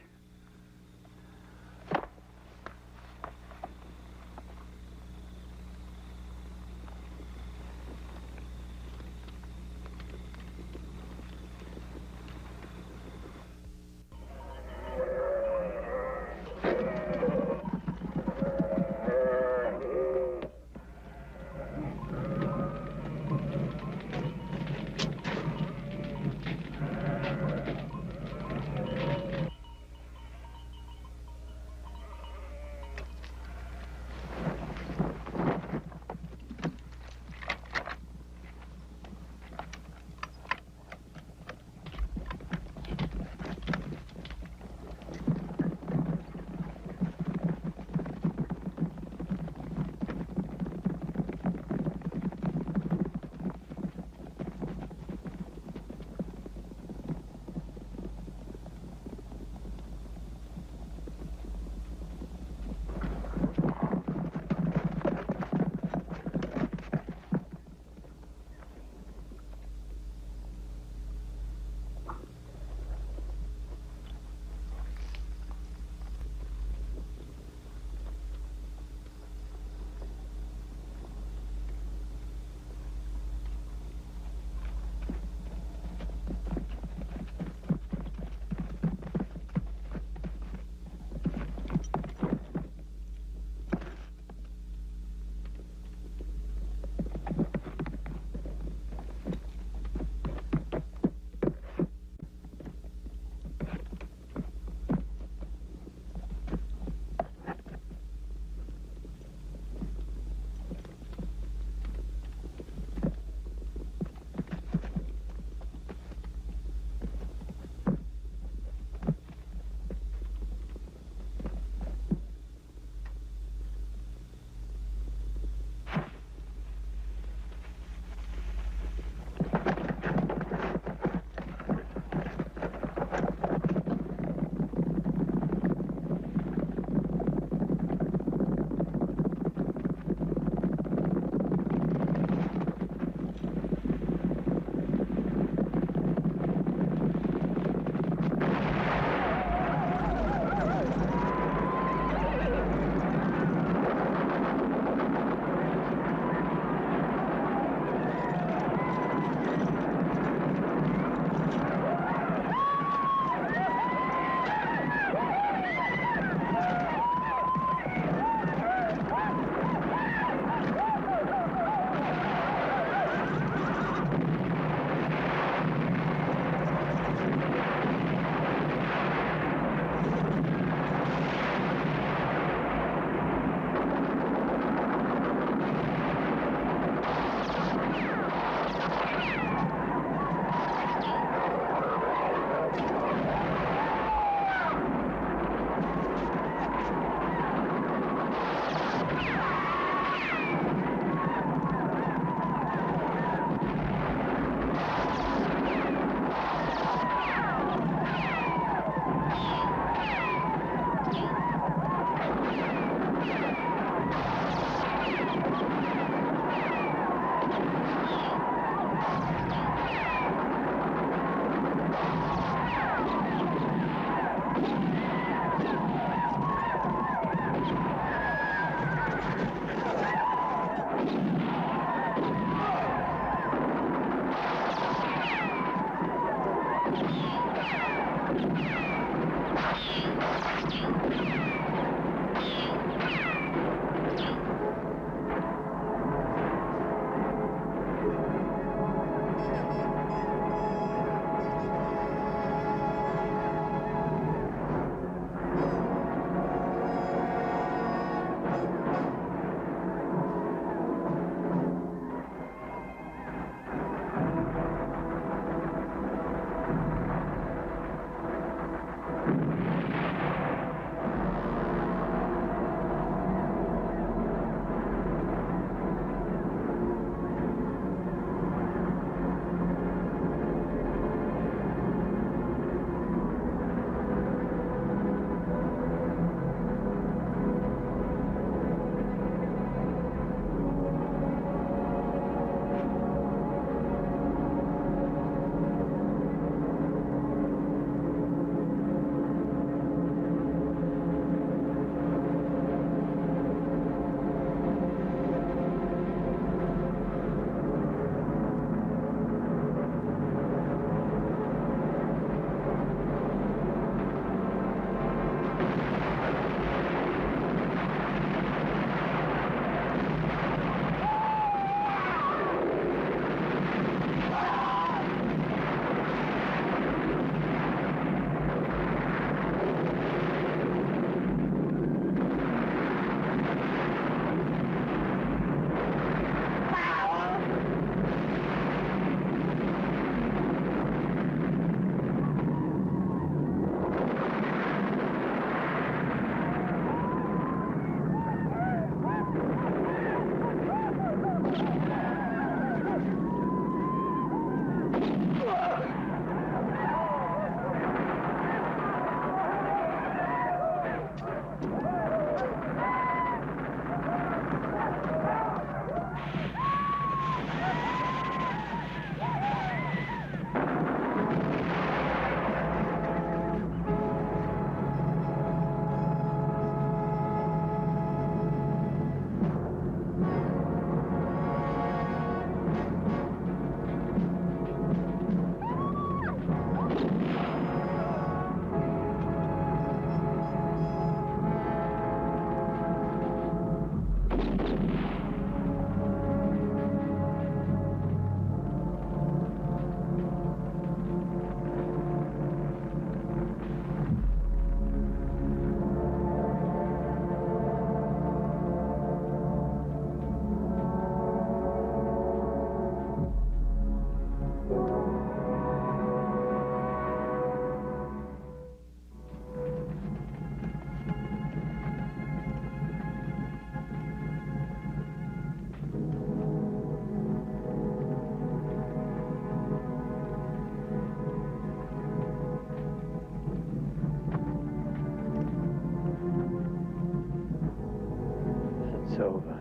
It's over.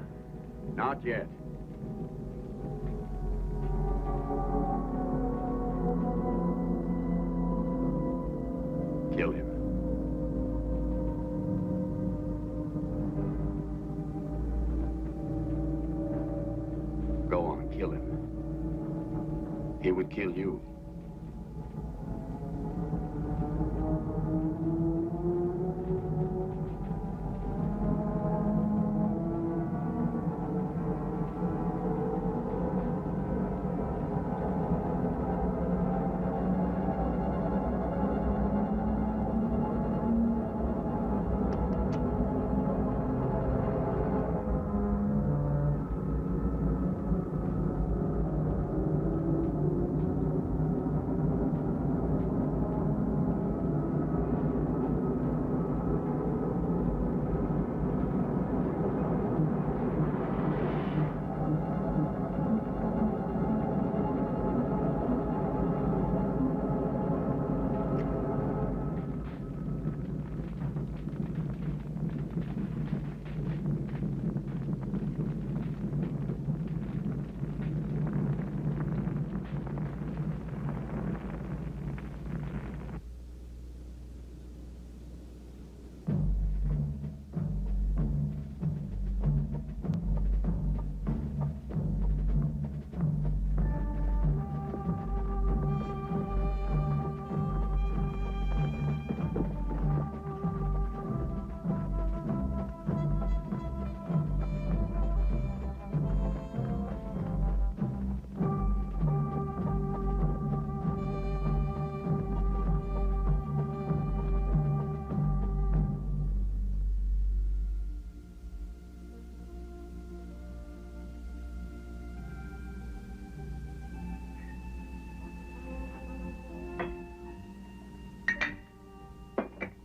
Not yet. Kill him. Go on, kill him. He would kill you.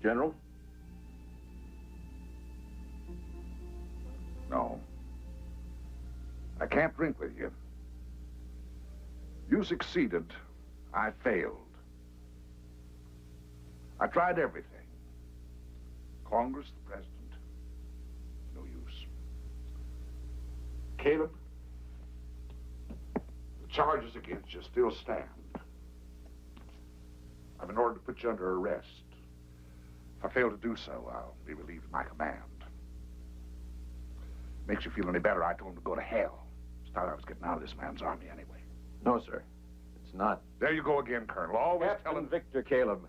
General? No. I can't drink with you. You succeeded. I failed. I tried everything. Congress, the president. No use. Caleb, the charges against you still stand. I've been ordered to put you under arrest. If I fail to do so, I'll be relieved of my command. Makes you feel any better, I told him to go to hell. Just thought I was getting out of this man's army anyway. No, sir. It's not. There you go again, Colonel. Always Captain telling... Victor Caleb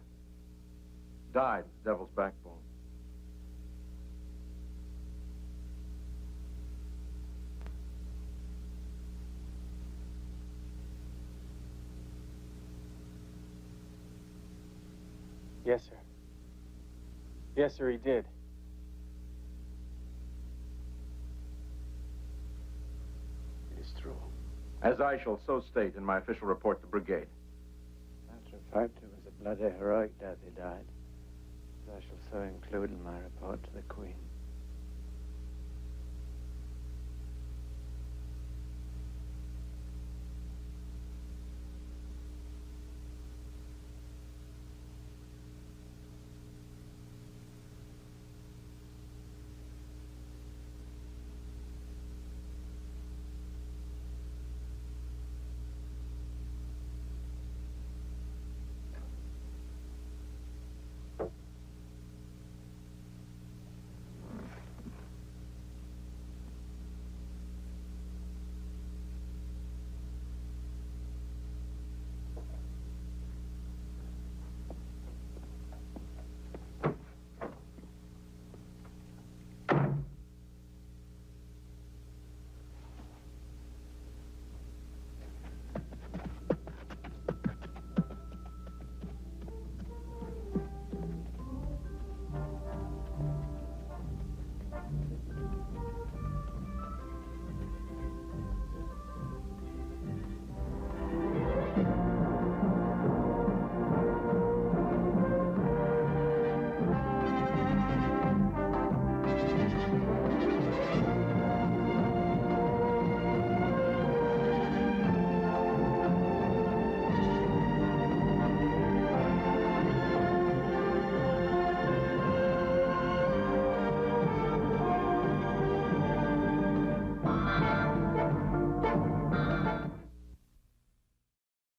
died, Devil's Backbone. Yes, sir. Yes, sir, he did. It is true. As I shall so state in my official report to brigade. Matter of fact, it was a bloody heroic death he died. As I shall so include in my report to the Queen.